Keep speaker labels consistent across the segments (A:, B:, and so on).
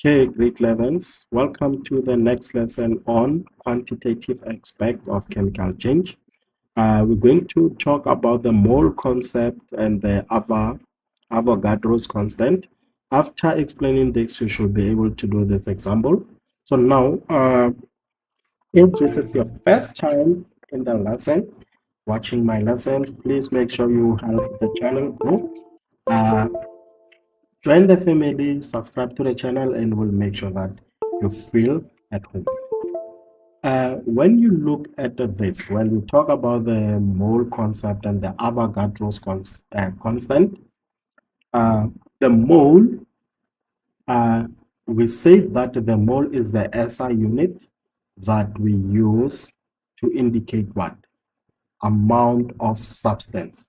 A: Okay, grade 11s. Welcome to the next lesson on quantitative aspect of chemical change. We're going to talk about the mole concept and the Avogadro's constant. After explaining this, you should be able to do this example. So now, if this is your first time in the lesson, watching my lessons, please make sure you help the channel grow. Uh, Join the family, subscribe to the channel, and we'll make sure that you feel at home. When you look at this, when we talk about the mole concept and the Avogadro's constant, the mole, we say that the mole is the SI unit that we use to indicate what? Amount of substance.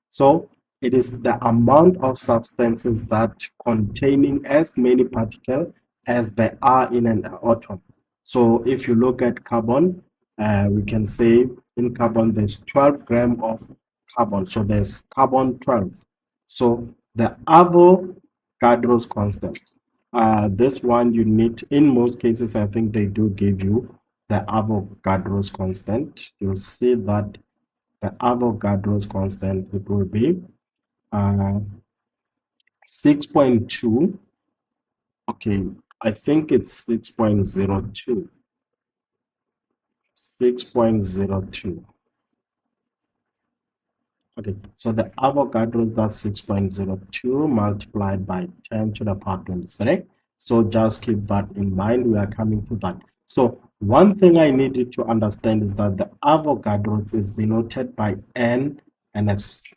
A: So it is the amount of substances that containing as many particles as there are in an atom. So if you look at carbon, we can say in carbon there's 12 grams of carbon. So there's carbon 12. So the Avogadro's constant. This one you need, in most cases, I think they do give you the Avogadro's constant. You'll see that the Avogadro's constant, it will be 6.2. Okay, I think it's 6.02. 6.02. Okay, so the Avogadro, that's 6.02 multiplied by 10 to the power 23. So just keep that in mind. We are coming to that. So one thing I need you to understand is that the Avogadro is denoted by N, and it's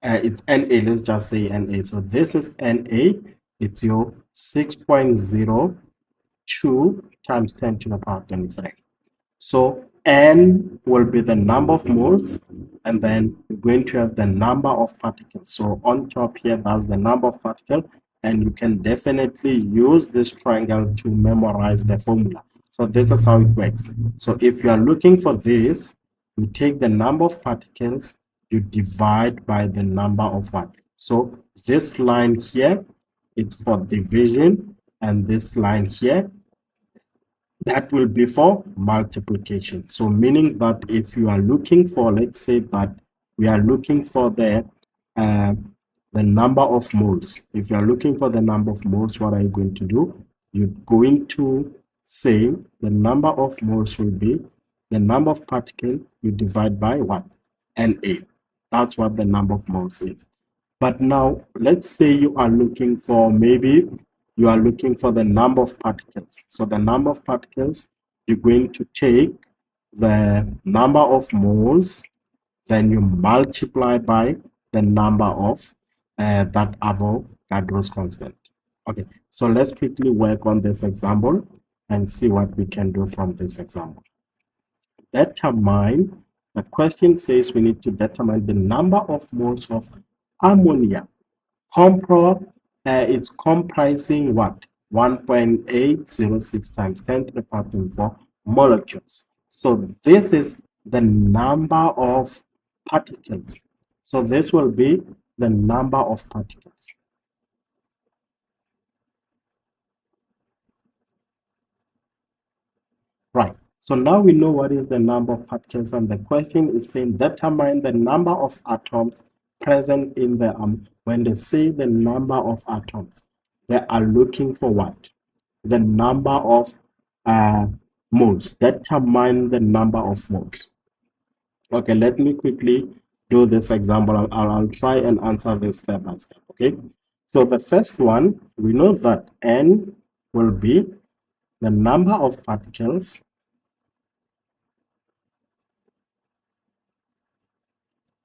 A: NA. Let's just say NA. So this is NA. It's your 6.02 times 10 to the power 23. So N will be the number of moles, and then we're going to have the number of particles. So on top here, that's the number of particles, and you can definitely use this triangle to memorize the formula. So this is how it works. So if you are looking for this, you take the number of particles, you divide by the number of what? So this line here, it's for division, and this line here, that will be for multiplication. So meaning that if you are looking for, let's say that we are looking for the number of moles. If you are looking for the number of moles, what are you going to do? You're going to say the number of moles will be the number of particles you divide by what? Na. That's what the number of moles is. But now, let's say you are looking for, maybe you are looking for the number of particles. So the number of particles, you're going to take the number of moles, then you multiply by the number of that Avogadro's constant. Okay, so let's quickly work on this example and see what we can do from this example. Determine, the question says we need to determine the number of moles of ammonia. It's comprising what? 1.806 times 10 to the power 24 molecules. So this is the number of particles. So this will be the number of particles. Right. So now we know what is the number of particles, and the question is saying determine the number of atoms present in the when they say the number of atoms, they are looking for what? The number of moles. Determine the number of moles. Okay, let me quickly do this example. I'll try and answer this step by step. Okay, so the first one, we know that N will be the number of particles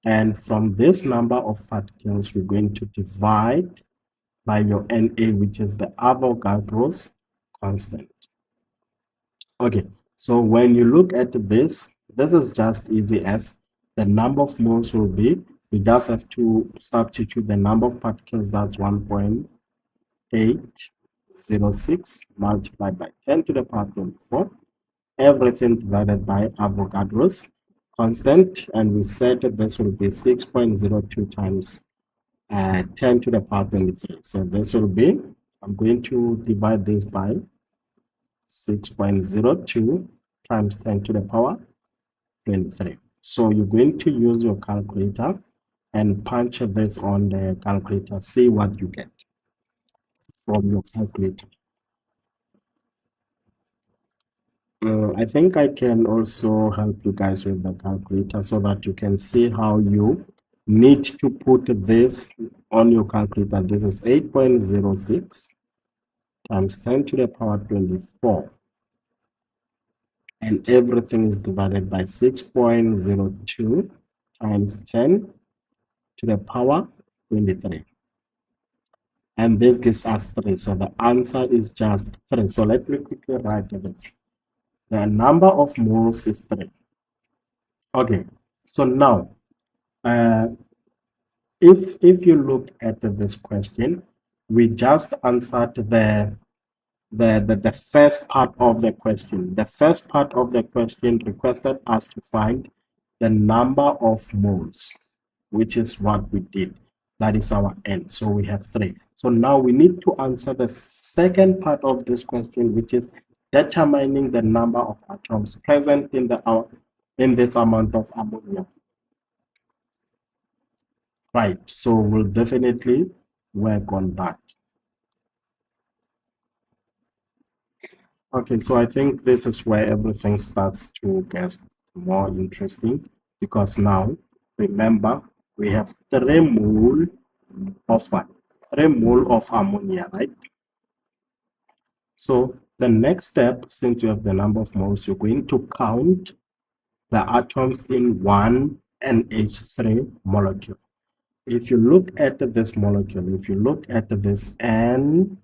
A: and from this number of particles, we're going to divide by your Na, which is the Avogadro's constant. Okay, so when you look at this is just easy as the number of moles will be, we just have to substitute the number of particles, that's 1.806 multiplied by 10 to the power 24, everything divided by Avogadro's constant, and we said that this will be 6.02 times 10 to the power 23. So this will be I'm going to divide this by 6.02 times 10 to the power 23. So you're going to use your calculator and punch this on the calculator. See what you get from your calculator. I think I can also help you guys with the calculator so that you can see how you need to put this on your calculator. This is 8.06 times 10 to the power 24. And everything is divided by 6.02 times 10 to the power 23. And this gives us 3. So the answer is just 3. So let me quickly write this. The number of moles is 3. Okay, so now uh, if you look at this question, we just answered the first part of the question. The first part of the question requested us to find the number of moles, which is what we did. That is our n. So we have 3. So now we need to answer the second part of this question, which is determining the number of atoms present in this amount of ammonia. Right. So we'll definitely work on that. Okay, so I think this is where everything starts to get more interesting, because now, remember, we have 3 mole of what? 3 mole of ammonia, right? So the next step, since you have the number of moles, you're going to count the atoms in one NH3 molecule. If you look at this molecule, if you look at this NH3,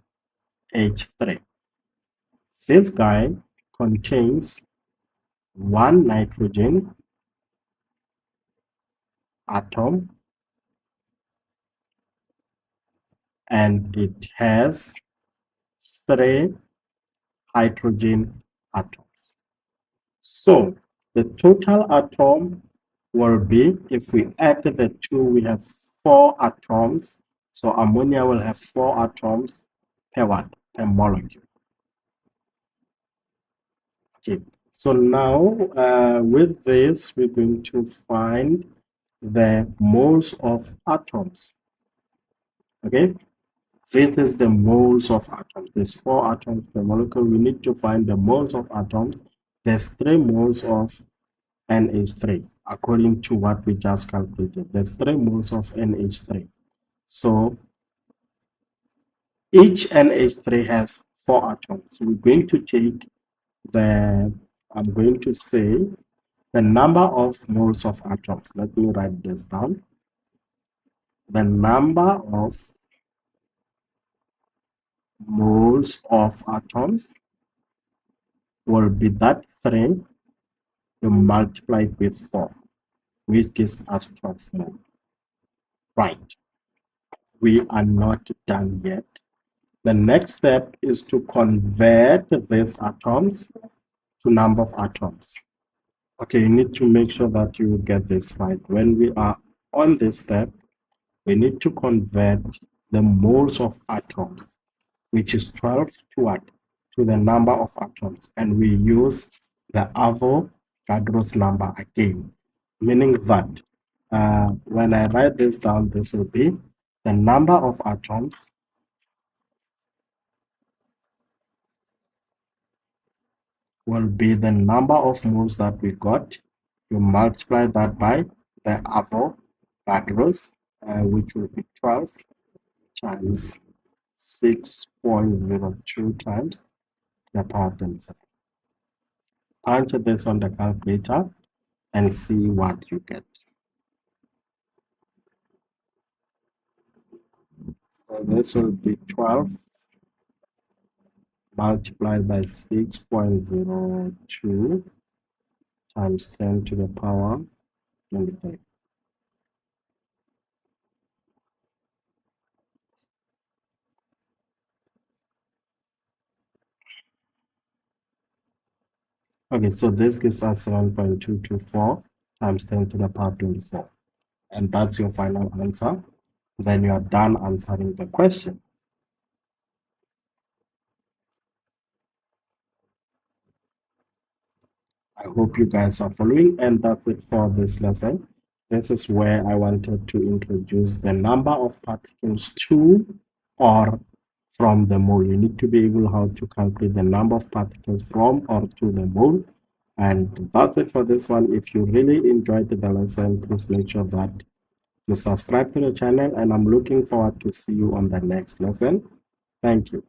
A: this guy contains 1 nitrogen atom, and it has 3 hydrogen atoms. So the total atom will be, if we add the 2, we have 4 atoms. So ammonia will have 4 atoms per what? Per molecule. Okay, so now with this, we're going to find the moles of atoms. Okay, this is the moles of atoms. There's 4 atoms per molecule. We need to find the moles of atoms. There's 3 moles of NH3 according to what we just calculated. There's 3 moles of NH3. So each NH3 has 4 atoms. We're going to take I'm going to say the number of moles of atoms. Let me write this down. The number of moles of atoms will be that 3 you multiply with 4, which gives us 12 moles. Right. We are not done yet. The next step is to convert these atoms to number of atoms. Okay, you need to make sure that you get this right. When we are on this step, we need to convert the moles of atoms, which is 12 to what? To the number of atoms. And we use the Avogadro's number again, meaning that when I write this down, this will be the number of atoms will be the number of moles that we got. You multiply that by the Avogadro's, which will be 12 times 6.02 times the power 27. Punch this on the calculator and see what you get. So this will be 12 multiplied by 6.02 times 10 to the power 23. Okay, so this gives us 7.224 times 10 to the power 24. And that's your final answer. Then you are done answering the question. I hope you guys are following, and that's it for this lesson. This is where I wanted to introduce the number of particles to or from the mole. You need to be able how to calculate the number of particles from or to the mole. And that's it for this one. If you really enjoyed the lesson, please make sure that you subscribe to the channel, and I'm looking forward to see you on the next lesson. Thank you.